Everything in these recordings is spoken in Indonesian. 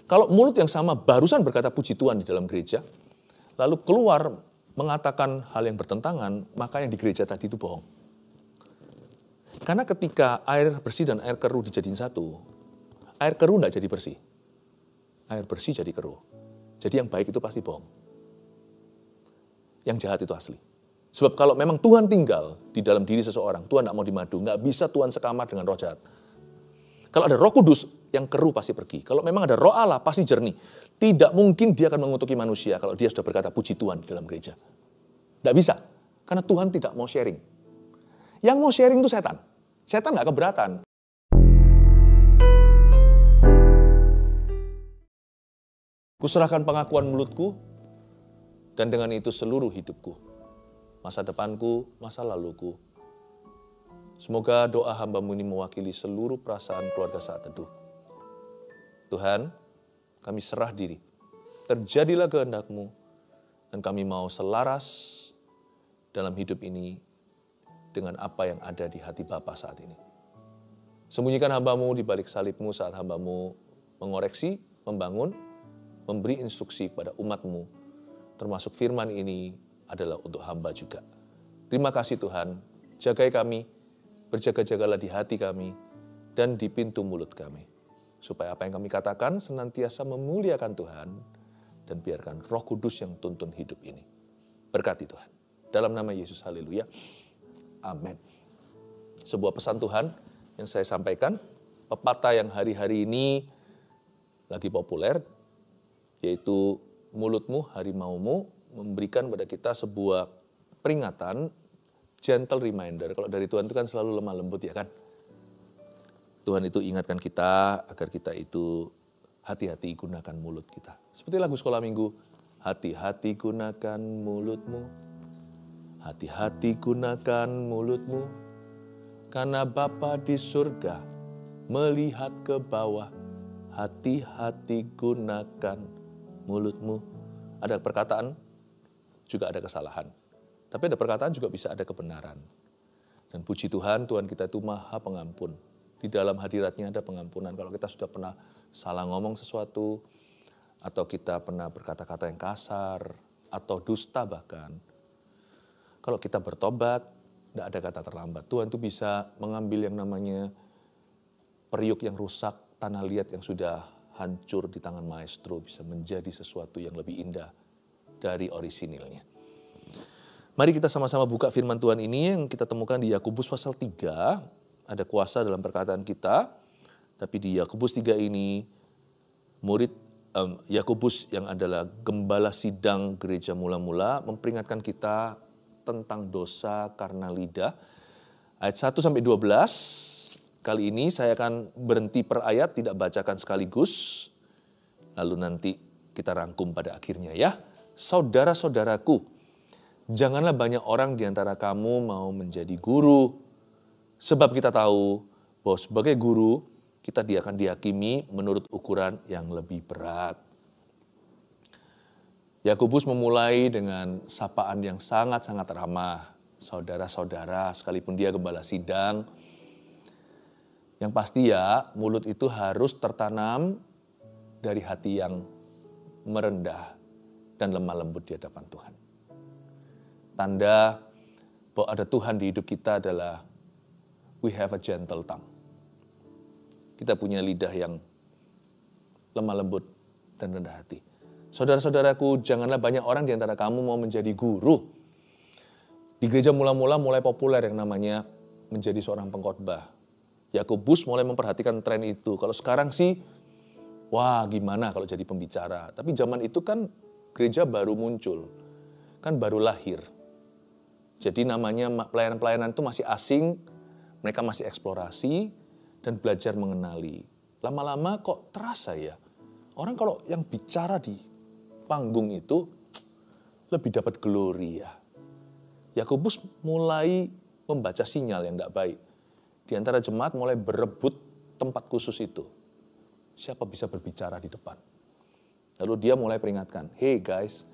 Kalau mulut yang sama barusan berkata puji Tuhan di dalam gereja, lalu keluar mengatakan hal yang bertentangan, maka yang di gereja tadi itu bohong. Karena ketika air bersih dan air keruh dijadiin satu, air keruh tidak jadi bersih. Air bersih jadi keruh. Jadi yang baik itu pasti bohong. Yang jahat itu asli. Sebab kalau memang Tuhan tinggal di dalam diri seseorang, Tuhan tidak mau dimadu, nggak bisa Tuhan sekamar dengan roh jahat. Kalau ada Roh Kudus, yang keruh pasti pergi. Kalau memang ada Roh Allah, pasti jernih. Tidak mungkin dia akan mengutuki manusia kalau dia sudah berkata puji Tuhan di dalam gereja. Tidak bisa. Karena Tuhan tidak mau sharing. Yang mau sharing itu setan. Setan nggak keberatan. Kuserahkan pengakuan mulutku, dan dengan itu seluruh hidupku. Masa depanku, masa laluku. Semoga doa hamba-Mu ini mewakili seluruh perasaan keluarga saat teduh. Tuhan, kami serah diri. Terjadilah kehendak-Mu, dan kami mau selaras dalam hidup ini dengan apa yang ada di hati Bapa saat ini. Sembunyikan hamba-Mu di balik salib-Mu saat hamba-Mu mengoreksi, membangun, memberi instruksi kepada umat-Mu, termasuk firman ini adalah untuk hamba juga. Terima kasih Tuhan, jagai kami, berjaga-jagalah di hati kami, dan di pintu mulut kami. Supaya apa yang kami katakan senantiasa memuliakan Tuhan, dan biarkan Roh Kudus yang tuntun hidup ini. Berkati Tuhan. Dalam nama Yesus, haleluya. Amin. Sebuah pesan Tuhan yang saya sampaikan, pepatah yang hari-hari ini lagi populer, yaitu mulutmu, harimaumu, memberikan pada kita sebuah peringatan, gentle reminder. Kalau dari Tuhan itu kan selalu lemah lembut ya kan. Tuhan itu ingatkan kita agar kita itu hati-hati gunakan mulut kita. Seperti lagu sekolah minggu, hati-hati gunakan mulutmu, hati-hati gunakan mulutmu, karena Bapa di surga melihat ke bawah, hati-hati gunakan mulutmu. Ada perkataan, juga ada kesalahan. Tapi ada perkataan juga bisa ada kebenaran. Dan puji Tuhan, Tuhan kita itu maha pengampun. Di dalam hadiratnya ada pengampunan. Kalau kita sudah pernah salah ngomong sesuatu, atau kita pernah berkata-kata yang kasar, atau dusta bahkan. Kalau kita bertobat, tidak ada kata terlambat. Tuhan itu bisa mengambil yang namanya periuk yang rusak, tanah liat yang sudah hancur di tangan maestro, bisa menjadi sesuatu yang lebih indah dari orisinilnya. Mari kita sama-sama buka firman Tuhan ini yang kita temukan di Yakobus pasal 3. Ada kuasa dalam perkataan kita. Tapi di Yakobus 3 ini, murid Yakobus yang adalah gembala sidang gereja mula-mula memperingatkan kita tentang dosa karena lidah. Ayat 1-12, kali ini saya akan berhenti per ayat, tidak bacakan sekaligus. Lalu nanti kita rangkum pada akhirnya ya. Saudara-saudaraku, janganlah banyak orang di antara kamu mau menjadi guru. Sebab kita tahu bahwa sebagai guru, kita akan dihakimi menurut ukuran yang lebih berat. Yakobus memulai dengan sapaan yang sangat-sangat ramah. Saudara-saudara, sekalipun dia gembala sidang, yang pasti ya, mulut itu harus tertanam dari hati yang merendah dan lemah lembut di hadapan Tuhan. Tanda bahwa ada Tuhan di hidup kita adalah we have a gentle tongue. Kita punya lidah yang lemah lembut dan rendah hati. Saudara-saudaraku, janganlah banyak orang di antara kamu mau menjadi guru. Di gereja mula-mula mulai populer yang namanya menjadi seorang pengkhotbah. Yakobus mulai memperhatikan tren itu. Kalau sekarang sih, wah gimana kalau jadi pembicara. Tapi zaman itu kan gereja baru muncul, kan baru lahir. Jadi namanya pelayanan-pelayanan itu masih asing, mereka masih eksplorasi dan belajar mengenali. Lama-lama kok terasa ya, orang kalau yang bicara di panggung itu lebih dapat glory ya. Yakobus mulai membaca sinyal yang tidak baik. Di antara jemaat mulai berebut tempat khusus itu. Siapa bisa berbicara di depan? Lalu dia mulai peringatkan, hey guys,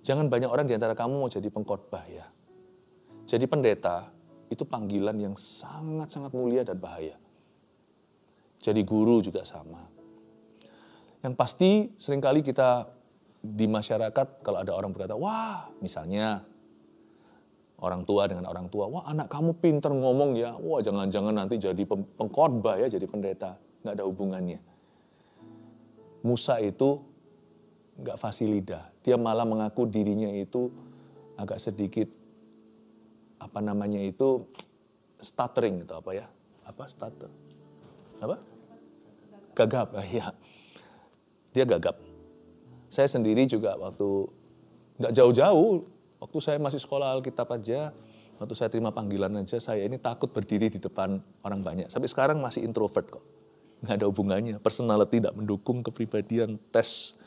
jangan banyak orang di antara kamu mau jadi pengkhotbah ya. Jadi pendeta itu panggilan yang sangat-sangat mulia dan bahaya. Jadi guru juga sama. Yang pasti seringkali kita di masyarakat kalau ada orang berkata, wah misalnya orang tua dengan orang tua, wah anak kamu pinter ngomong ya, wah jangan-jangan nanti jadi pengkhotbah ya, jadi pendeta. Nggak ada hubungannya. Musa itu nggak fasih lidah, dia malah mengaku dirinya itu agak sedikit, stuttering gitu apa ya? Apa stutter? Apa? Gagap, ya. Dia gagap. Saya sendiri juga waktu, nggak jauh-jauh, waktu saya masih sekolah Alkitab aja, waktu saya terima panggilan aja, saya ini takut berdiri di depan orang banyak. Sampai sekarang masih introvert kok. Nggak ada hubungannya. Personality tidak mendukung kepribadian, tes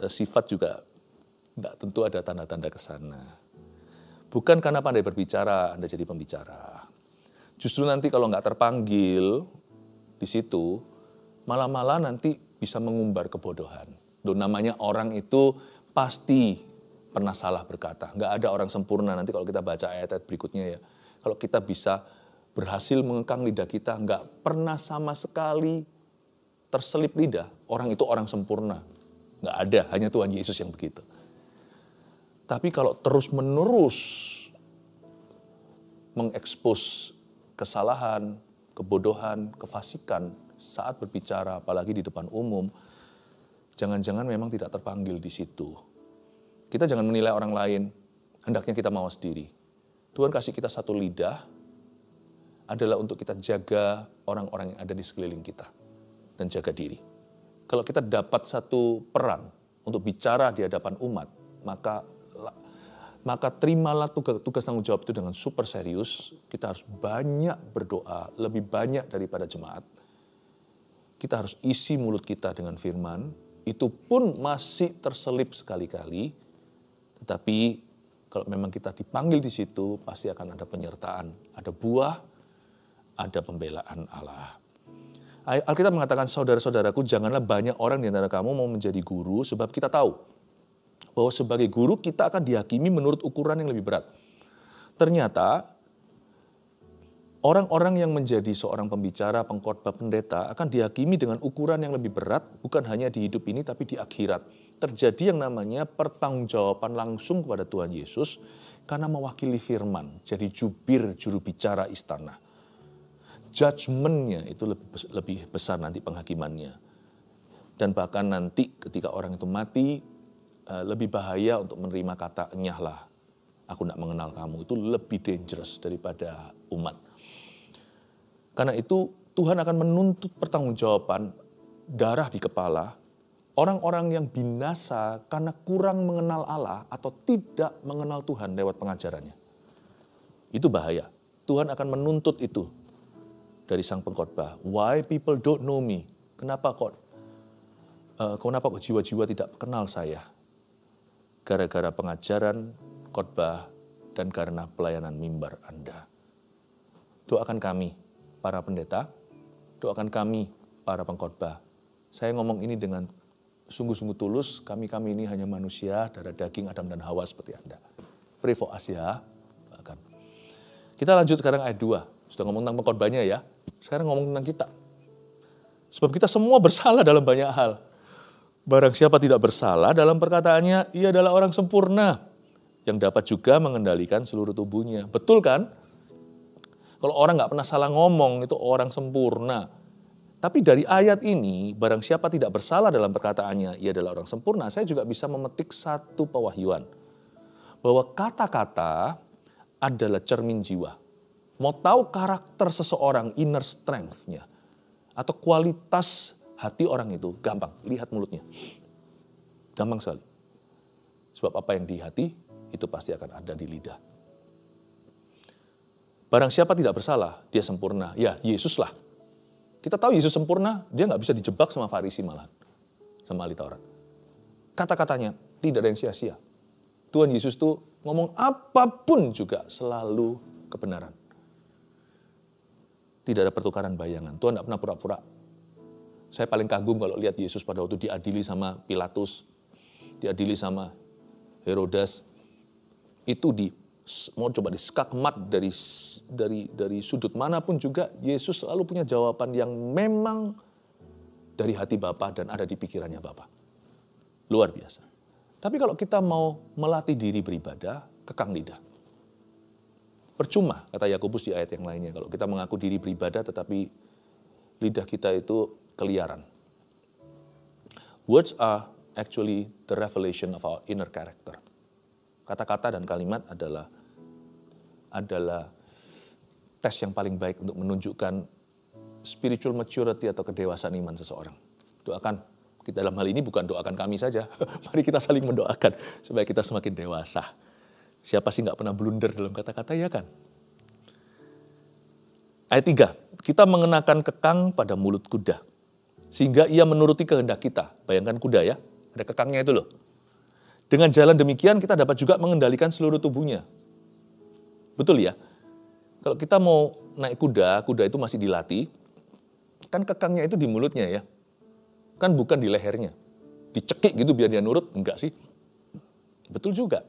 sifat juga nggak tentu ada tanda-tanda ke sana. Bukan karena pandai berbicara, Anda jadi pembicara. Justru nanti kalau nggak terpanggil di situ, malah nanti bisa mengumbar kebodohan. Namanya orang itu pasti pernah salah berkata. Nggak ada orang sempurna. Nanti kalau kita baca ayat-ayat berikutnya ya, kalau kita bisa berhasil mengekang lidah kita, nggak pernah sama sekali terselip lidah, orang itu orang sempurna. Nggak ada, hanya Tuhan Yesus yang begitu. Tapi kalau terus-menerus mengekspos kesalahan, kebodohan, kefasikan saat berbicara, apalagi di depan umum, jangan-jangan memang tidak terpanggil di situ. Kita jangan menilai orang lain, hendaknya kita mawas diri. Tuhan kasih kita satu lidah, adalah untuk kita jaga orang-orang yang ada di sekeliling kita. Dan jaga diri. Kalau kita dapat satu peran untuk bicara di hadapan umat, maka terimalah tugas tanggung jawab itu dengan super serius. Kita harus banyak berdoa, lebih banyak daripada jemaat. Kita harus isi mulut kita dengan firman, itu pun masih terselip sekali-kali. Tetapi kalau memang kita dipanggil di situ, pasti akan ada penyertaan, ada buah, ada pembelaan Allah. Alkitab mengatakan, saudara-saudaraku, janganlah banyak orang di antara kamu mau menjadi guru, sebab kita tahu bahwa sebagai guru kita akan dihakimi menurut ukuran yang lebih berat. Ternyata orang-orang yang menjadi seorang pembicara, pengkhotbah, pendeta akan dihakimi dengan ukuran yang lebih berat, bukan hanya di hidup ini tapi di akhirat. Terjadi yang namanya pertanggungjawaban langsung kepada Tuhan Yesus karena mewakili firman, jadi jubir juru bicara istana. Judgment-nya itu lebih besar nanti penghakimannya. Dan bahkan nanti ketika orang itu mati, lebih bahaya untuk menerima kata enyahlah, aku tidak mengenal kamu. Itu lebih dangerous daripada umat. Karena itu Tuhan akan menuntut pertanggungjawaban darah di kepala orang-orang yang binasa karena kurang mengenal Allah atau tidak mengenal Tuhan lewat pengajarannya. Itu bahaya. Tuhan akan menuntut itu dari sang pengkhotbah. Why people don't know me? Kenapa kok jiwa-jiwa tidak kenal saya? Gara-gara pengajaran, khotbah, dan karena pelayanan mimbar Anda. Doakan kami, para pendeta, doakan kami, para pengkhotbah. Saya ngomong ini dengan sungguh-sungguh tulus, kami ini hanya manusia, darah daging Adam dan Hawa seperti Anda. Pray for us ya. Doakan. Kita lanjut sekarang ayat 2. Sudah ngomong tentang pengkhotbahnya ya. Sekarang ngomong tentang kita. Sebab kita semua bersalah dalam banyak hal. Barang siapa tidak bersalah dalam perkataannya, ia adalah orang sempurna yang dapat juga mengendalikan seluruh tubuhnya. Betul kan? Kalau orang nggak pernah salah ngomong, itu orang sempurna. Tapi dari ayat ini, barang siapa tidak bersalah dalam perkataannya, ia adalah orang sempurna. Saya juga bisa memetik satu pewahyuan. Bahwa kata-kata adalah cermin jiwa. Mau tahu karakter seseorang, inner strength-nya, atau kualitas hati orang itu, gampang, lihat mulutnya. Gampang sekali. Sebab apa yang di hati, itu pasti akan ada di lidah. Barang siapa tidak bersalah, dia sempurna. Ya, Yesus lah. Kita tahu Yesus sempurna, dia nggak bisa dijebak sama Farisi malahan. Sama ahli Taurat. Kata-katanya tidak ada yang sia-sia. Tuhan Yesus tuh ngomong apapun juga selalu kebenaran. Tidak ada pertukaran bayangan. Tuhan tidak pernah pura-pura. Saya paling kagum kalau lihat Yesus pada waktu diadili sama Pilatus, diadili sama Herodas. Itu mau coba diskakmat dari sudut manapun juga, Yesus selalu punya jawaban yang memang dari hati Bapa dan ada di pikirannya Bapa. Luar biasa. Tapi kalau kita mau melatih diri beribadah, kekang lidah. Percuma, kata Yakobus di ayat yang lainnya, kalau kita mengaku diri beribadah tetapi lidah kita itu keliaran. Words are actually the revelation of our inner character. Kata-kata dan kalimat adalah tes yang paling baik untuk menunjukkan spiritual maturity atau kedewasaan iman seseorang. Doakan, kita dalam hal ini bukan doakan kami saja, mari kita saling mendoakan supaya kita semakin dewasa. Siapa sih nggak pernah blunder dalam kata-kata, ya kan? Ayat 3, kita mengenakan kekang pada mulut kuda, sehingga ia menuruti kehendak kita. Bayangkan kuda ya, ada kekangnya itu loh. Dengan jalan demikian kita dapat juga mengendalikan seluruh tubuhnya. Betul ya? Kalau kita mau naik kuda, kuda itu masih dilatih, kan kekangnya itu di mulutnya ya. Kan bukan di lehernya. Dicekik gitu biar dia nurut, enggak sih? Betul juga.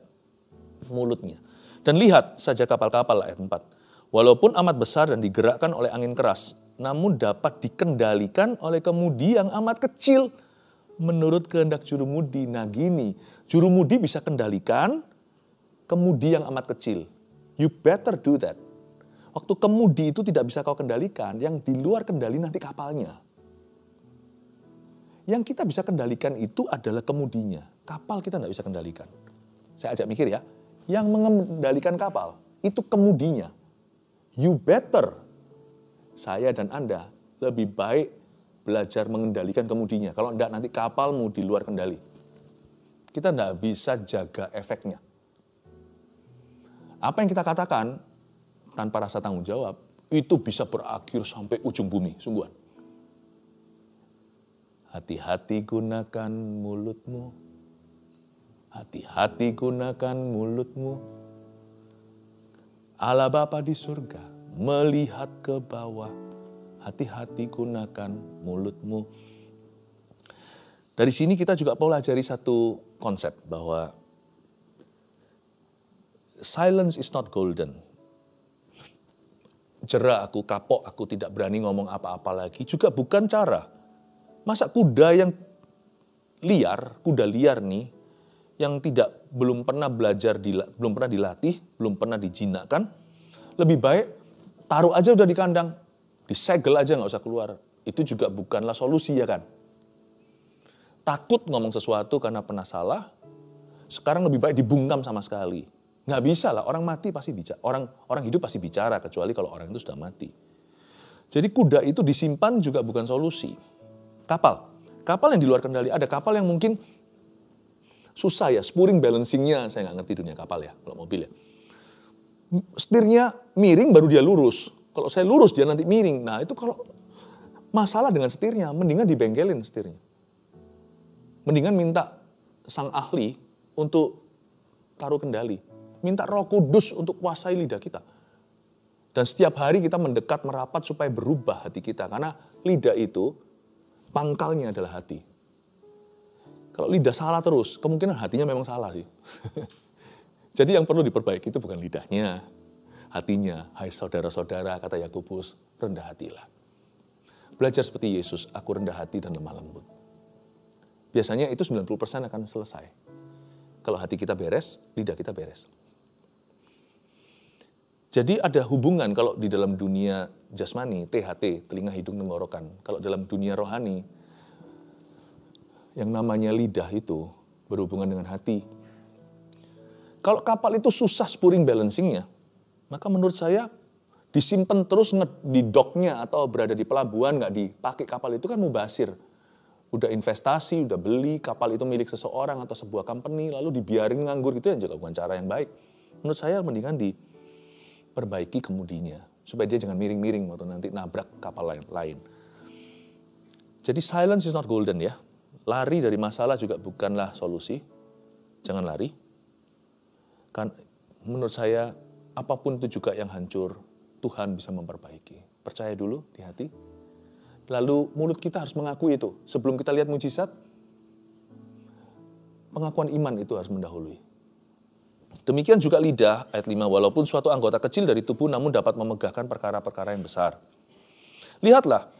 Mulutnya. Dan lihat saja kapal-kapal ayat 4. Walaupun amat besar dan digerakkan oleh angin keras, namun dapat dikendalikan oleh kemudi yang amat kecil menurut kehendak jurumudi. Nah gini, jurumudi bisa kendalikan kemudi yang amat kecil. You better do that. Waktu kemudi itu tidak bisa kau kendalikan, yang di luar kendali nanti kapalnya. Yang kita bisa kendalikan itu adalah kemudinya. Kapal kita tidak bisa kendalikan. Saya ajak mikir ya, yang mengendalikan kapal itu kemudinya. You better, saya dan Anda lebih baik belajar mengendalikan kemudinya. Kalau tidak nanti kapalmu di luar kendali. Kita tidak bisa jaga efeknya. Apa yang kita katakan tanpa rasa tanggung jawab, itu bisa berakhir sampai ujung bumi, sungguhan. Hati-hati gunakan mulutmu. Hati-hati gunakan mulutmu. Allah Bapa di surga melihat ke bawah. Hati-hati gunakan mulutmu. Dari sini kita juga pelajari satu konsep bahwa silence is not golden. Jerak aku, kapok aku, tidak berani ngomong apa-apa lagi juga bukan cara. Masa kuda yang liar, kuda liar nih, yang belum pernah belajar, belum pernah dilatih, belum pernah dijinakkan, lebih baik taruh aja udah di kandang, disegel aja nggak usah keluar. Itu juga bukanlah solusi ya kan. Takut ngomong sesuatu karena pernah salah, sekarang lebih baik dibungkam sama sekali. Nggak bisa lah, orang mati pasti bicara, orang hidup pasti bicara, kecuali kalau orang itu sudah mati. Jadi kuda itu disimpan juga bukan solusi. Kapal yang di luar kendali, ada kapal yang mungkin susah ya, spooring balancingnya, saya nggak ngerti dunia kapal ya, kalau mobil ya. Setirnya miring baru dia lurus, kalau saya lurus dia nanti miring. Nah itu kalau masalah dengan setirnya, mendingan dibengkelin setirnya. Mendingan minta sang ahli untuk taruh kendali. Minta Roh Kudus untuk kuasai lidah kita. Dan setiap hari kita mendekat, merapat supaya berubah hati kita. Karena lidah itu, pangkalnya adalah hati. Kalau lidah salah terus, kemungkinan hatinya memang salah sih. Jadi yang perlu diperbaiki itu bukan lidahnya, hatinya. Hai saudara-saudara, kata Yakobus, rendah hatilah. Belajar seperti Yesus, aku rendah hati dan lemah lembut. Biasanya itu 90% akan selesai. Kalau hati kita beres, lidah kita beres. Jadi ada hubungan kalau di dalam dunia jasmani, THT, telinga, hidung, tenggorokan. Kalau dalam dunia rohani, yang namanya lidah itu berhubungan dengan hati. Kalau kapal itu susah spooring balancingnya, maka menurut saya disimpan terus di docknya atau berada di pelabuhan, nggak dipakai kapal itu kan mubazir. Udah investasi, udah beli, kapal itu milik seseorang atau sebuah company, lalu dibiarin nganggur gitu, yang juga bukan cara yang baik. Menurut saya mendingan diperbaiki kemudinya, supaya dia jangan miring-miring atau nanti nabrak kapal lain. Jadi silence is not golden ya. Lari dari masalah juga bukanlah solusi. Jangan lari. Kan menurut saya apapun itu juga yang hancur, Tuhan bisa memperbaiki. Percaya dulu di hati. Lalu mulut kita harus mengakui itu. Sebelum kita lihat mujizat, pengakuan iman itu harus mendahului. Demikian juga lidah, ayat 5, walaupun suatu anggota kecil dari tubuh namun dapat memegahkan perkara-perkara yang besar. Lihatlah,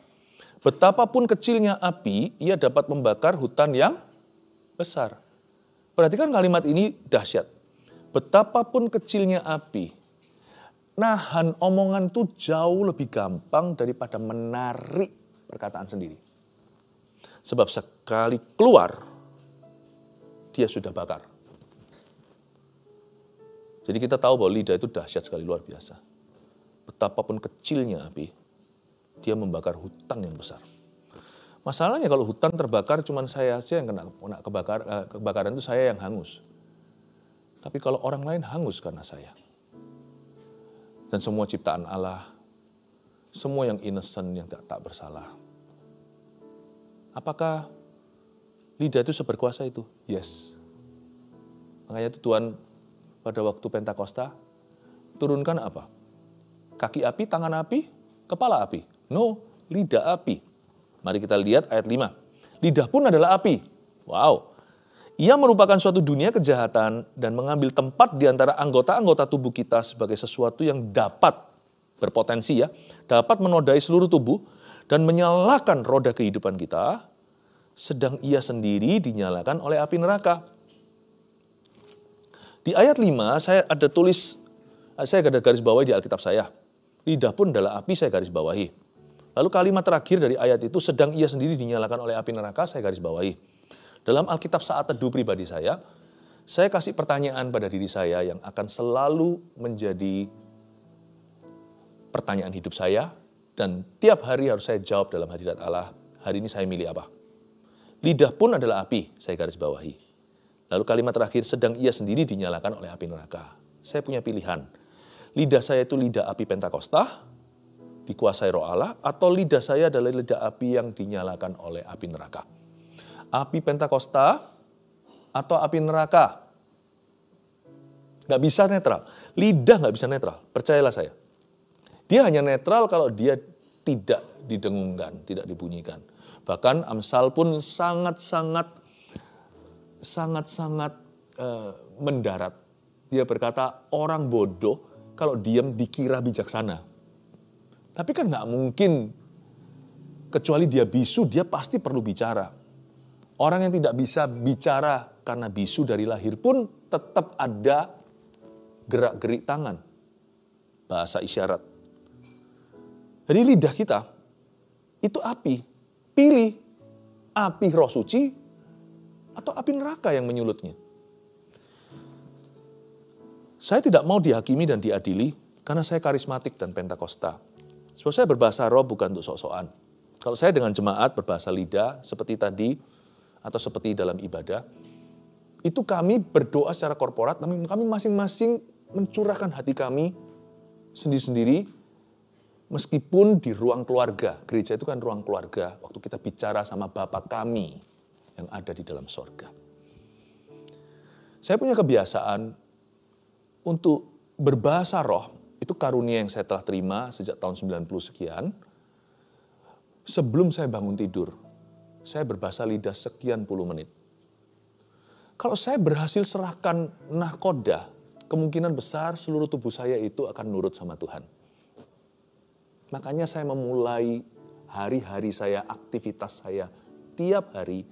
Betapapun kecilnya api, ia dapat membakar hutan yang besar. Perhatikan kalimat ini dahsyat. Betapapun kecilnya api, nahan omongan itu jauh lebih gampang daripada menarik perkataan sendiri. Sebab sekali keluar, dia sudah bakar. Jadi kita tahu bahwa lidah itu dahsyat sekali, luar biasa. Betapapun kecilnya api, dia membakar hutan yang besar. Masalahnya kalau hutan terbakar, cuma saya saja yang kena kebakaran itu saya yang hangus. Tapi kalau orang lain hangus karena saya. Dan semua ciptaan Allah, semua yang innocent, yang tak bersalah. Apakah lidah itu seberkuasa itu? Yes. Makanya itu Tuhan pada waktu Pentakosta turunkan apa? Kaki api, tangan api, kepala api. No, lidah api. Mari kita lihat ayat 5. Lidah pun adalah api. Wow. Ia merupakan suatu dunia kejahatan dan mengambil tempat di antara anggota-anggota tubuh kita sebagai sesuatu yang dapat berpotensi dapat menodai seluruh tubuh dan menyalakan roda kehidupan kita, sedang ia sendiri dinyalakan oleh api neraka. Di ayat 5 saya ada garis bawahi di Alkitab saya. Lidah pun adalah api, saya garis bawahi. Lalu kalimat terakhir dari ayat itu, sedang ia sendiri dinyalakan oleh api neraka, saya garis bawahi. Dalam Alkitab saat teduh pribadi saya kasih pertanyaan pada diri saya yang akan selalu menjadi pertanyaan hidup saya, dan tiap hari harus saya jawab dalam hadirat Allah. Hari ini saya milih apa? Lidah pun adalah api, saya garis bawahi. Lalu kalimat terakhir, sedang ia sendiri dinyalakan oleh api neraka. Saya punya pilihan. Lidah saya itu lidah api Pentakosta, dikuasai Roh Allah, atau lidah saya adalah lidah api yang dinyalakan oleh api neraka. Api Pentakosta atau api neraka. Gak bisa netral. Lidah gak bisa netral, percayalah saya. Dia hanya netral kalau dia tidak didengungkan, tidak dibunyikan. Bahkan Amsal pun sangat-sangat mendarat. Dia berkata, orang bodoh kalau diam dikira bijaksana. Tapi kan gak mungkin, kecuali dia bisu, dia pasti perlu bicara. Orang yang tidak bisa bicara karena bisu dari lahir pun tetap ada gerak-gerik tangan. Bahasa isyarat. Jadi lidah kita itu api. Pilih api Roh Suci atau api neraka yang menyulutnya. Saya tidak mau dihakimi dan diadili karena saya karismatik dan Pentakosta. Sebab saya berbahasa roh bukan untuk sok-sokan. Kalau saya dengan jemaat berbahasa lidah seperti tadi, atau seperti dalam ibadah, itu kami berdoa secara korporat, kami masing-masing mencurahkan hati kami sendiri-sendiri, meskipun di ruang keluarga. Gereja itu kan ruang keluarga, waktu kita bicara sama Bapa kami yang ada di dalam sorga. Saya punya kebiasaan untuk berbahasa roh, itu karunia yang saya telah terima sejak tahun 90 sekian. Sebelum saya bangun tidur, saya berbahasa lidah sekian puluh menit. Kalau saya berhasil serahkan nahkoda, kemungkinan besar seluruh tubuh saya itu akan nurut sama Tuhan. Makanya saya memulai hari-hari saya, aktivitas saya, tiap hari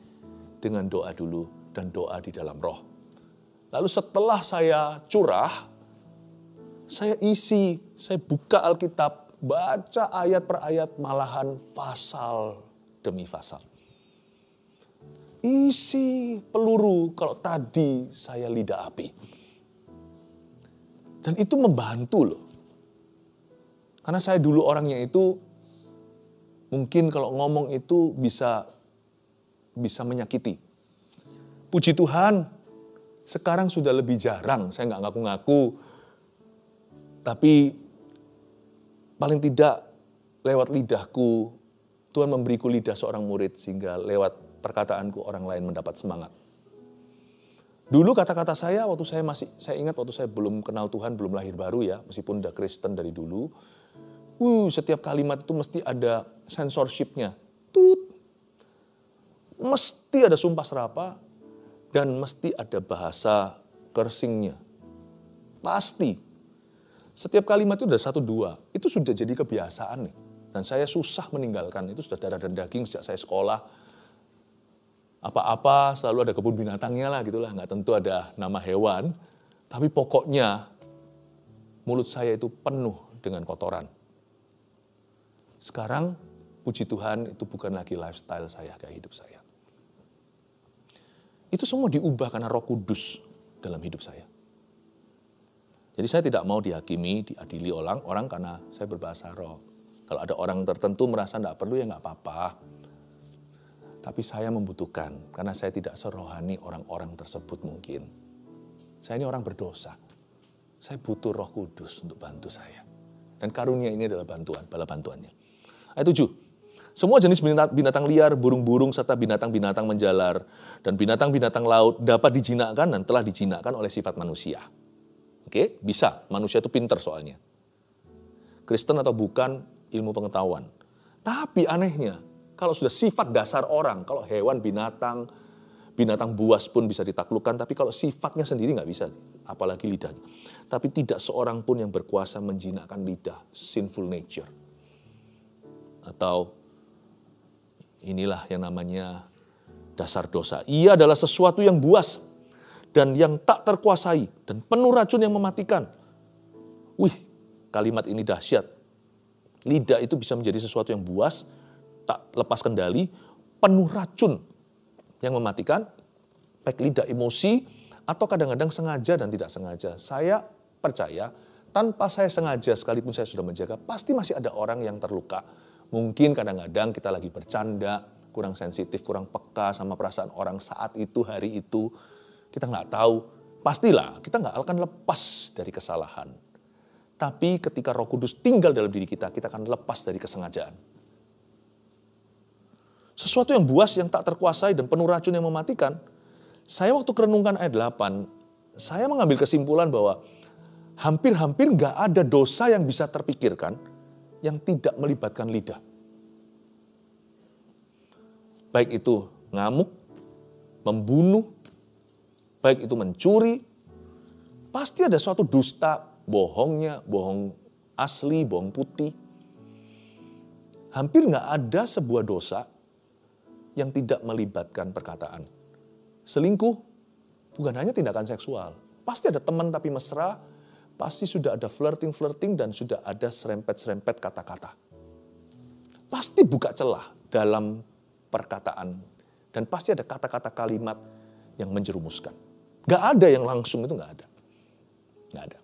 dengan doa dulu dan doa di dalam roh. Lalu setelah saya curah, saya isi, saya buka Alkitab, baca ayat per ayat, malahan pasal demi pasal. Isi peluru kalau tadi saya lidah api. Dan itu membantu loh. Karena saya dulu orangnya itu, mungkin kalau ngomong itu bisa menyakiti. Puji Tuhan, sekarang sudah lebih jarang, saya nggak ngaku-ngaku. Tapi paling tidak lewat lidahku, Tuhan memberiku lidah seorang murid sehingga lewat perkataanku orang lain mendapat semangat. Dulu kata-kata saya saya ingat waktu saya belum kenal Tuhan, belum lahir baru ya, meskipun udah Kristen dari dulu. Setiap kalimat itu mesti ada censorship-nya. Mesti ada sumpah serapa dan mesti ada bahasa cursing-nya. Pasti. Setiap kalimat itu ada 1-2. Itu sudah jadi kebiasaan nih. Dan saya susah meninggalkan, itu sudah darah dan daging sejak saya sekolah. Apa-apa selalu ada kebun binatangnya lah gitulah, nggak tentu ada nama hewan. Tapi pokoknya mulut saya itu penuh dengan kotoran. Sekarang puji Tuhan itu bukan lagi lifestyle saya, gaya hidup saya. Itu semua diubah karena Roh Kudus dalam hidup saya. Jadi saya tidak mau dihakimi, diadili orang karena saya berbahasa roh. Kalau ada orang tertentu merasa tidak perlu ya nggak apa-apa. Tapi saya membutuhkan karena saya tidak serohani orang-orang tersebut mungkin. Saya ini orang berdosa. Saya butuh Roh Kudus untuk bantu saya. Dan karunia ini adalah bala bantuannya. Ayat 7. Semua jenis binatang liar, burung-burung, serta binatang-binatang menjalar, dan binatang-binatang laut dapat dijinakkan dan telah dijinakkan oleh sifat manusia. Oke, bisa. Manusia itu pinter soalnya. Kristen atau bukan, ilmu pengetahuan. Tapi anehnya, kalau sudah sifat dasar orang, kalau hewan, binatang buas pun bisa ditaklukkan, tapi kalau sifatnya sendiri nggak bisa, apalagi lidahnya. Tapi tidak seorang pun yang berkuasa menjinakkan lidah, sinful nature. Atau inilah yang namanya dasar dosa. Ia adalah sesuatu yang buas dan yang tak terkuasai dan penuh racun yang mematikan. Wih, kalimat ini dahsyat. Lidah itu bisa menjadi sesuatu yang buas, tak lepas kendali, penuh racun yang mematikan, baik lidah emosi atau kadang-kadang sengaja dan tidak sengaja. Saya percaya tanpa saya sengaja sekalipun saya sudah menjaga, pasti masih ada orang yang terluka. Mungkin kadang-kadang kita lagi bercanda, kurang sensitif, kurang peka sama perasaan orang saat itu, hari itu. Kita nggak tahu, pastilah kita nggak akan lepas dari kesalahan. Tapi ketika Roh Kudus tinggal dalam diri kita, kita akan lepas dari kesengajaan. Sesuatu yang buas, yang tak terkuasai dan penuh racun yang mematikan. Saya waktu merenungkan ayat 8, saya mengambil kesimpulan bahwa hampir-hampir nggak ada dosa yang bisa terpikirkan yang tidak melibatkan lidah. Baik itu ngamuk, membunuh, baik itu mencuri, pasti ada suatu dusta, bohongnya, bohong asli, bohong putih. Hampir nggak ada sebuah dosa yang tidak melibatkan perkataan. Selingkuh bukan hanya tindakan seksual. Pasti ada teman tapi mesra, pasti sudah ada flirting dan sudah ada serempet-serempet kata-kata. Pasti buka celah dalam perkataan dan pasti ada kata-kata kalimat yang menjerumuskan. Gak ada yang langsung, itu gak ada. Gak ada.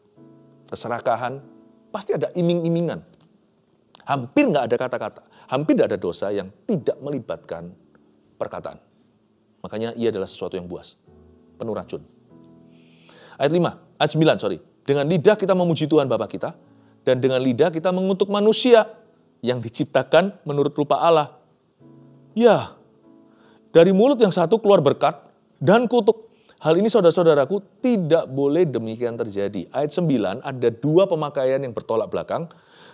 Keserakahan, pasti ada iming-imingan. Hampir gak ada kata-kata, hampir gak ada dosa yang tidak melibatkan perkataan. Makanya ia adalah sesuatu yang buas, penuh racun. Ayat 9, Dengan lidah kita memuji Tuhan Bapa kita, dan dengan lidah kita mengutuk manusia yang diciptakan menurut rupa Allah. Ya, dari mulut yang satu keluar berkat dan kutuk. Hal ini saudara-saudaraku tidak boleh demikian terjadi. Ayat 9 ada dua pemakaian yang bertolak belakang.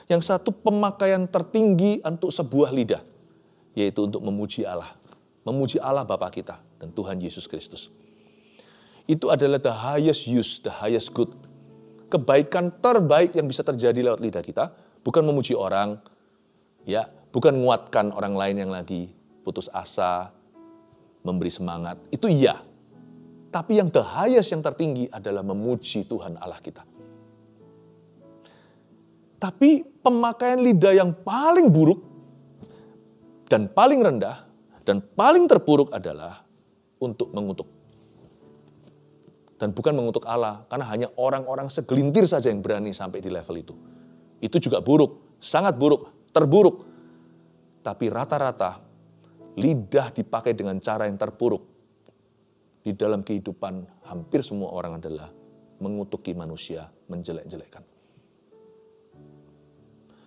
Yang satu pemakaian tertinggi untuk sebuah lidah, yaitu untuk memuji Allah. Memuji Allah Bapa kita dan Tuhan Yesus Kristus. Itu adalah the highest use, the highest good. Kebaikan terbaik yang bisa terjadi lewat lidah kita, bukan memuji orang, ya, bukan menguatkan orang lain yang lagi putus asa, memberi semangat. Itu iya. Tapi yang the highest, yang tertinggi adalah memuji Tuhan Allah kita. Tapi pemakaian lidah yang paling buruk dan paling rendah dan paling terpuruk adalah untuk mengutuk. Dan bukan mengutuk Allah, karena hanya orang-orang segelintir saja yang berani sampai di level itu. Itu juga buruk, sangat buruk, terburuk. Tapi rata-rata lidah dipakai dengan cara yang terpuruk. Di dalam kehidupan hampir semua orang adalah mengutuki manusia, menjelek-jelekkan.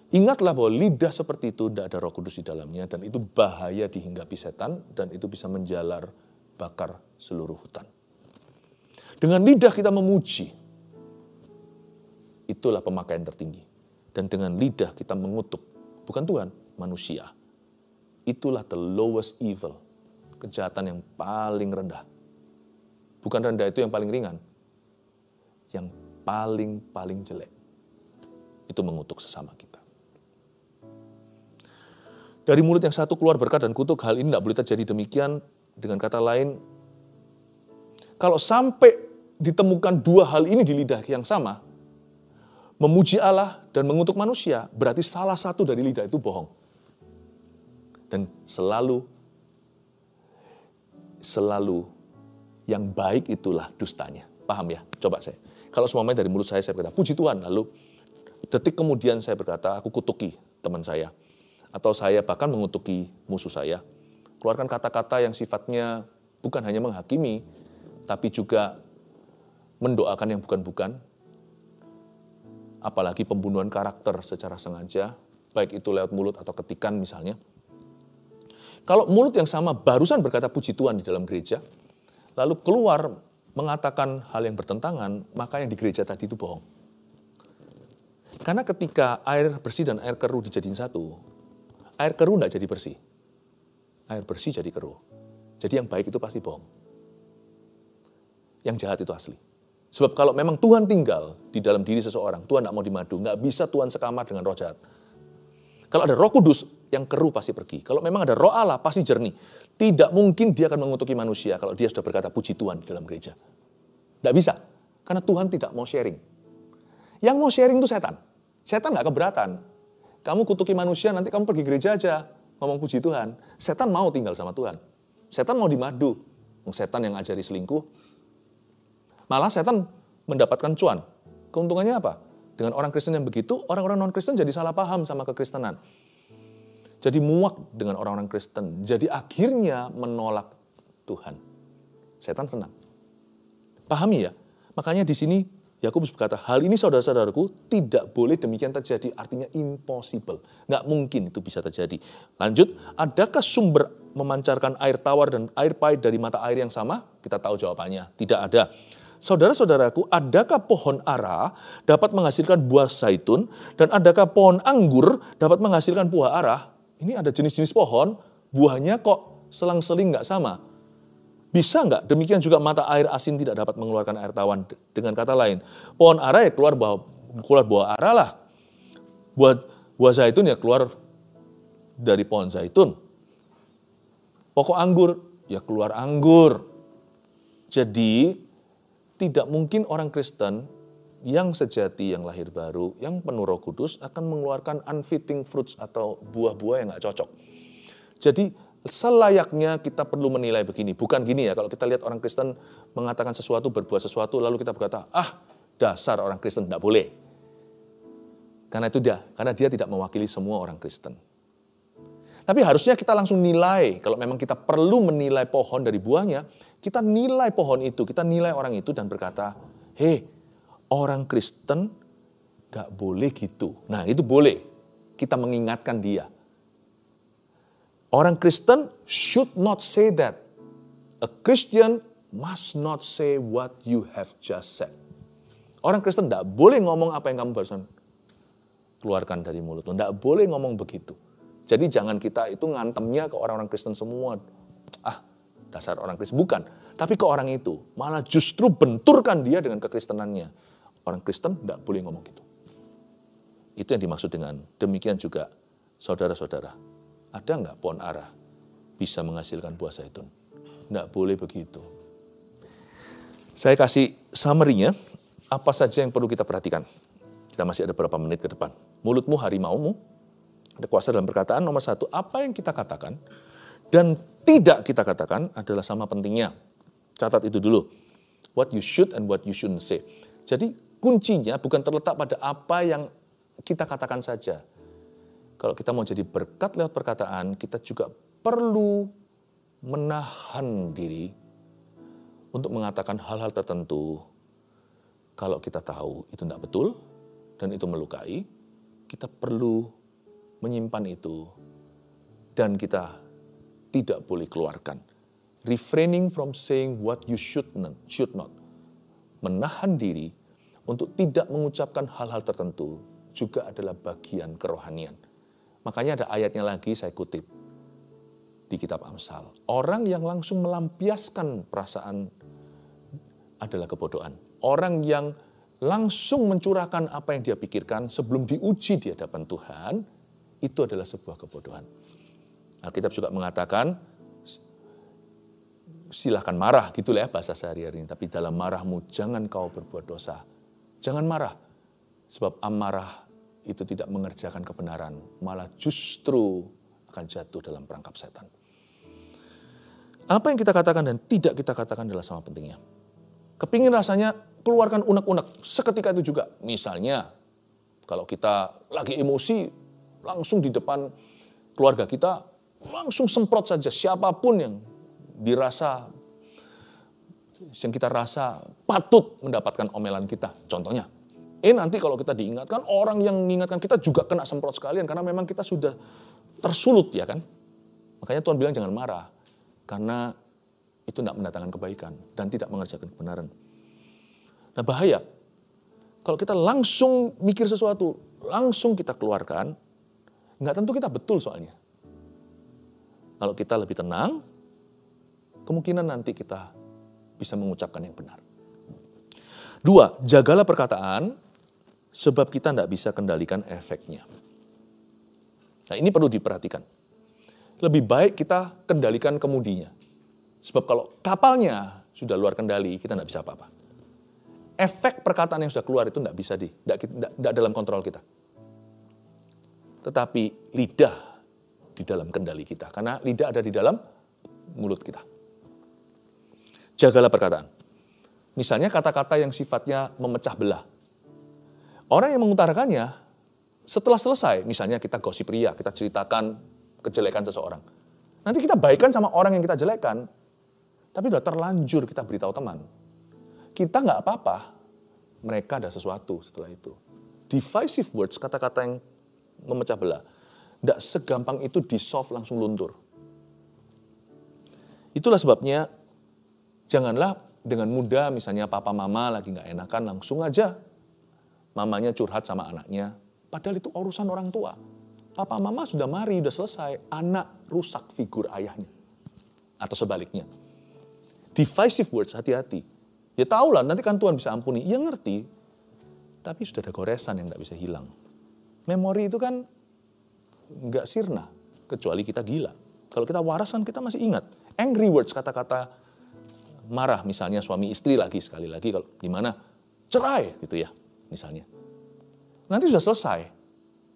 Ingatlah bahwa lidah seperti itu tidak ada Roh Kudus di dalamnya, dan itu bahaya dihinggapi setan, dan itu bisa menjalar bakar seluruh hutan. Dengan lidah kita memuji, itulah pemakaian tertinggi. Dan dengan lidah kita mengutuk, bukan Tuhan, manusia. Itulah the lowest evil, kejahatan yang paling rendah. Bukan rendah itu yang paling ringan. Yang paling jelek. Itu mengutuk sesama kita. Dari mulut yang satu keluar berkat dan kutuk, hal ini tidak boleh terjadi demikian. Dengan kata lain, kalau sampai ditemukan dua hal ini di lidah yang sama, memuji Allah dan mengutuk manusia, berarti salah satu dari lidah itu bohong. Dan selalu yang baik itulah dustanya. Paham ya? Coba saya. Kalau semuanya dari mulut saya berkata, puji Tuhan. Lalu detik kemudian saya berkata, aku kutuki teman saya. Atau saya bahkan mengutuki musuh saya. Keluarkan kata-kata yang sifatnya bukan hanya menghakimi, tapi juga mendoakan yang bukan-bukan. Apalagi pembunuhan karakter secara sengaja, baik itu lewat mulut atau ketikan misalnya. Kalau mulut yang sama barusan berkata puji Tuhan di dalam gereja, lalu keluar mengatakan hal yang bertentangan, maka yang di gereja tadi itu bohong. Karena ketika air bersih dan air keruh dijadiin satu, air keruh tidak jadi bersih. Air bersih jadi keruh. Jadi yang baik itu pasti bohong. Yang jahat itu asli. Sebab kalau memang Tuhan tinggal di dalam diri seseorang, Tuhan tidak mau dimadu, nggak bisa Tuhan sekamar dengan roh jahat. Kalau ada Roh Kudus, yang keruh pasti pergi. Kalau memang ada Roh Allah, pasti jernih. Tidak mungkin dia akan mengutuki manusia kalau dia sudah berkata puji Tuhan di dalam gereja. Tidak bisa. Karena Tuhan tidak mau sharing. Yang mau sharing itu setan. Setan nggak keberatan. Kamu kutuki manusia, nanti kamu pergi gereja aja, ngomong puji Tuhan. Setan mau tinggal sama Tuhan. Setan mau dimadu. Setan yang ngajari selingkuh. Malah setan mendapatkan cuan. Keuntungannya apa? Dengan orang Kristen yang begitu, orang-orang non-Kristen jadi salah paham sama kekristenan. Jadi muak dengan orang-orang Kristen. Jadi akhirnya menolak Tuhan. Setan senang. Pahami ya? Makanya di sini Yakobus berkata, hal ini saudara-saudaraku tidak boleh demikian terjadi. Artinya impossible. Nggak mungkin itu bisa terjadi. Lanjut, adakah sumber memancarkan air tawar dan air pahit dari mata air yang sama? Kita tahu jawabannya. Tidak ada. Saudara-saudaraku, adakah pohon ara dapat menghasilkan buah zaitun dan adakah pohon anggur dapat menghasilkan buah ara? Ini ada jenis-jenis pohon, buahnya kok selang-seling nggak sama. Bisa nggak? Demikian juga mata air asin tidak dapat mengeluarkan air tawar. Dengan kata lain, pohon ara ya keluar buah ara lah. Buah zaitun ya keluar dari pohon zaitun. Pokok anggur ya keluar anggur. Jadi tidak mungkin orang Kristen yang sejati, yang lahir baru, yang penuh Roh Kudus akan mengeluarkan unfitting fruits atau buah-buah yang nggak cocok. Jadi selayaknya kita perlu menilai begini. Bukan gini ya, kalau kita lihat orang Kristen mengatakan sesuatu, berbuat sesuatu, lalu kita berkata, dasar orang Kristen, tidak boleh. Karena dia tidak mewakili semua orang Kristen. Tapi harusnya kita langsung nilai, kalau memang kita perlu menilai pohon dari buahnya, kita nilai pohon itu, kita nilai orang itu dan berkata, orang Kristen gak boleh gitu. Nah itu boleh, kita mengingatkan dia. Orang Kristen should not say that. A Christian must not say what you have just said. Orang Kristen gak boleh ngomong apa yang kamu barusan keluarkan dari mulutmu. Gak boleh ngomong begitu. Jadi jangan kita itu ngantemnya ke orang-orang Kristen semua. Dasar orang Kristen. Bukan. Tapi ke orang itu. Malah justru benturkan dia dengan kekristenannya. Orang Kristen tidak boleh ngomong gitu. Itu yang dimaksud dengan demikian juga saudara-saudara. Ada nggak pohon ara bisa menghasilkan buah zaitun? Tidak boleh begitu. Saya kasih summary-nya. Apa saja yang perlu kita perhatikan. Kita masih ada beberapa menit ke depan. Mulutmu harimaumu. Ada kuasa dalam perkataan. Nomor 1, apa yang kita katakan dan tidak kita katakan adalah sama pentingnya. Catat itu dulu. What you should and what you shouldn't say. Jadi kuncinya bukan terletak pada apa yang kita katakan saja. Kalau kita mau jadi berkat lewat perkataan, kita juga perlu menahan diri untuk mengatakan hal-hal tertentu. Kalau kita tahu itu tidak betul dan itu melukai, kita perlu menyimpan itu dan kita tidak boleh keluarkan. Refraining from saying what you should not. Menahan diri untuk tidak mengucapkan hal-hal tertentu juga adalah bagian kerohanian. Makanya ada ayatnya lagi saya kutip di kitab Amsal. Orang yang langsung melampiaskan perasaan adalah kebodohan. Orang yang langsung mencurahkan apa yang dia pikirkan sebelum diuji di hadapan Tuhan, itu adalah sebuah kebodohan. Alkitab juga mengatakan, silahkan marah, gitulah ya bahasa sehari-hari ini. Tapi dalam marahmu jangan kau berbuat dosa. Jangan marah, sebab amarah itu tidak mengerjakan kebenaran, malah justru akan jatuh dalam perangkap setan. Apa yang kita katakan dan tidak kita katakan adalah sama pentingnya. Kepingin rasanya keluarkan unek-unek, seketika itu juga. Misalnya, kalau kita lagi emosi, langsung di depan keluarga kita, langsung semprot saja siapapun yang kita rasa patut mendapatkan omelan kita. Contohnya, nanti kalau kita diingatkan, orang yang mengingatkan kita juga kena semprot sekalian, karena memang kita sudah tersulut, ya kan? Makanya Tuhan bilang jangan marah, karena itu tidak mendatangkan kebaikan dan tidak mengerjakan kebenaran. Nah bahaya, kalau kita langsung mikir sesuatu, langsung kita keluarkan, nggak tentu kita betul soalnya. Kalau kita lebih tenang, kemungkinan nanti kita bisa mengucapkan yang benar. 2, jagalah perkataan, sebab kita tidak bisa kendalikan efeknya. Nah ini perlu diperhatikan. Lebih baik kita kendalikan kemudinya. Sebab kalau kapalnya sudah luar kendali, kita tidak bisa apa-apa. Efek perkataan yang sudah keluar itu tidak dalam kontrol kita. Tetapi lidah di dalam kendali kita. Karena lidah ada di dalam mulut kita. Jagalah perkataan. Misalnya kata-kata yang sifatnya memecah belah. Orang yang mengutarakannya, setelah selesai, misalnya kita gosip ria, kita ceritakan kejelekan seseorang. Nanti kita baikan sama orang yang kita jelekan, tapi sudah terlanjur kita beritahu teman. Kita nggak apa-apa, mereka ada sesuatu setelah itu. Divisive words, kata-kata yang memecah belah, tidak segampang itu di-solve langsung luntur. Itulah sebabnya, janganlah dengan mudah, misalnya papa mama lagi nggak enakan, langsung aja mamanya curhat sama anaknya. Padahal itu urusan orang tua. Papa mama sudah mari, sudah selesai. Anak rusak figur ayahnya. Atau sebaliknya. Divisive words, hati-hati. Ya tahulah, nanti kan Tuhan bisa ampuni. Ya ngerti. Tapi sudah ada goresan yang nggak bisa hilang. Memori itu kan nggak sirna. Kecuali kita gila. Kalau kita waras kan kita masih ingat. Angry words, kata-kata marah. Misalnya suami istri lagi, sekali lagi. Kalau gimana? Cerai gitu ya, misalnya. Nanti sudah selesai.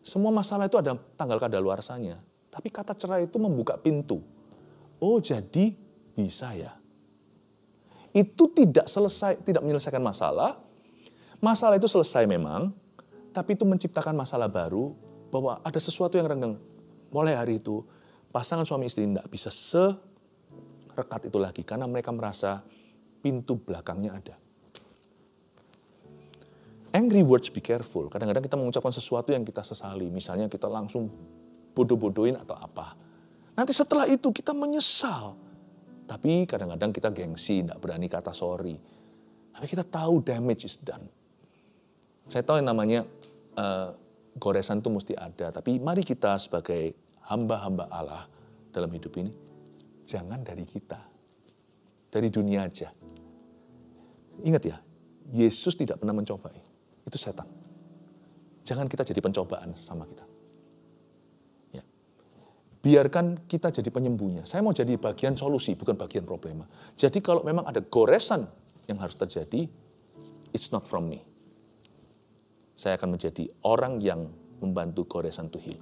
Semua masalah itu ada tanggal kadaluarsanya. Tapi kata cerai itu membuka pintu. Oh, jadi bisa ya. Itu tidak menyelesaikan masalah. Masalah itu selesai memang, tapi itu menciptakan masalah baru, bahwa ada sesuatu yang renggang. Mulai hari itu, pasangan suami istri tidak bisa serekat itu lagi, karena mereka merasa pintu belakangnya ada. Angry words, be careful. Kadang-kadang kita mengucapkan sesuatu yang kita sesali. Misalnya kita langsung bodoh-bodohin atau apa. Nanti setelah itu kita menyesal. Tapi kadang-kadang kita gengsi, tidak berani kata sorry. Tapi kita tahu damage is done. Saya tahu yang namanya goresan itu mesti ada. Tapi mari kita sebagai hamba-hamba Allah dalam hidup ini, jangan dari kita. Dari dunia aja. Ingat ya, Yesus tidak pernah mencobai. Itu setan. Jangan kita jadi pencobaan sama kita. Ya. Biarkan kita jadi penyembuhnya. Saya mau jadi bagian solusi, bukan bagian problema. Jadi kalau memang ada goresan yang harus terjadi, it's not from me. Saya akan menjadi orang yang membantu goresan to heal.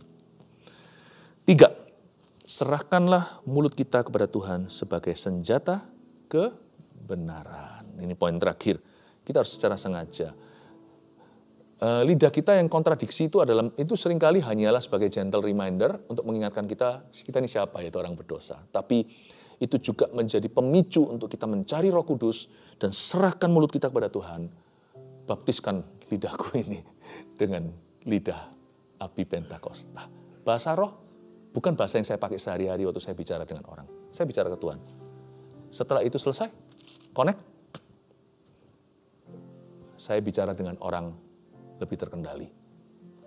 3, serahkanlah mulut kita kepada Tuhan sebagai senjata kebenaran. Ini poin terakhir. Kita harus secara sengaja. Lidah kita yang kontradiksi itu seringkali hanyalah sebagai gentle reminder untuk mengingatkan kita ini siapa, yaitu orang berdosa. Tapi itu juga menjadi pemicu untuk kita mencari Roh Kudus dan serahkan mulut kita kepada Tuhan. Baptiskan lidahku ini dengan lidah api Pentakosta. Bahasa roh bukan bahasa yang saya pakai sehari-hari waktu saya bicara dengan orang. Saya bicara ke Tuhan. Setelah itu selesai, connect. Saya bicara dengan orang lebih terkendali.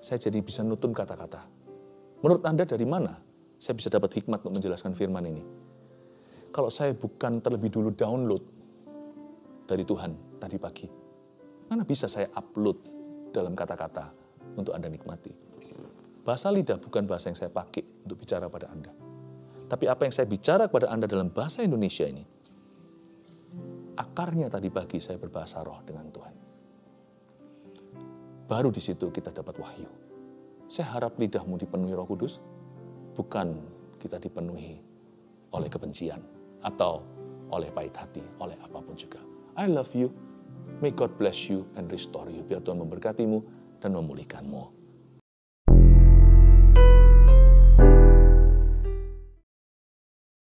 Saya jadi bisa nutun kata-kata. Menurut Anda dari mana saya bisa dapat hikmat untuk menjelaskan firman ini? Kalau saya bukan terlebih dulu download dari Tuhan tadi pagi, mana bisa saya upload dalam kata-kata untuk Anda nikmati? Bahasa lidah bukan bahasa yang saya pakai untuk bicara pada Anda. Tapi apa yang saya bicara kepada Anda dalam bahasa Indonesia ini, akarnya tadi pagi saya berbahasa roh dengan Tuhan. Baru di situ kita dapat wahyu. Saya harap lidahmu dipenuhi Roh Kudus, bukan kita dipenuhi oleh kebencian atau oleh pahit hati, oleh apapun juga. I love you. May God bless you and restore you. Biar Tuhan memberkatimu dan memulihkanmu.